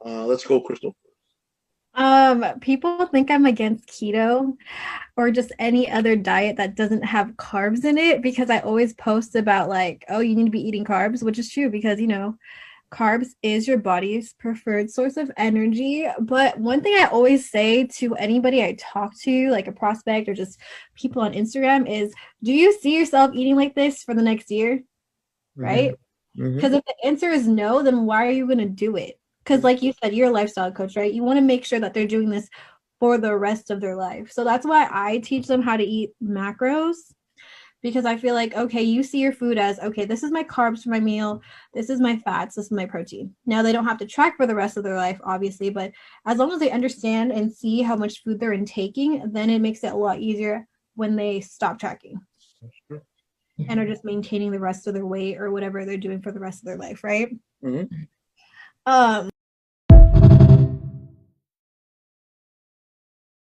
Let's go, Crystal. People think I'm against keto or just any other diet that doesn't have carbs in it because I always post about like, oh, you need to be eating carbs, which is true because, carbs is your body's preferred source of energy. But one thing I always say to anybody I talk to, like a prospect or just people on Instagram, is do you see yourself eating like this for the next year? Hmm. Right? Hmm. Because if the answer is no, then why are you going to do it? Because, like you said, you're a lifestyle coach, right? You want to make sure that they're doing this for the rest of their life. So that's why I teach them how to eat macros because I feel like, okay, you see your food as, okay, this is my carbs for my meal, this is my fats, this is my protein. Now they don't have to track for the rest of their life, obviously, but as long as they understand and see how much food they're intaking, then it makes it a lot easier when they stop tracking and are just maintaining the rest of their weight or whatever they're doing for the rest of their life, right? Hmm. Um,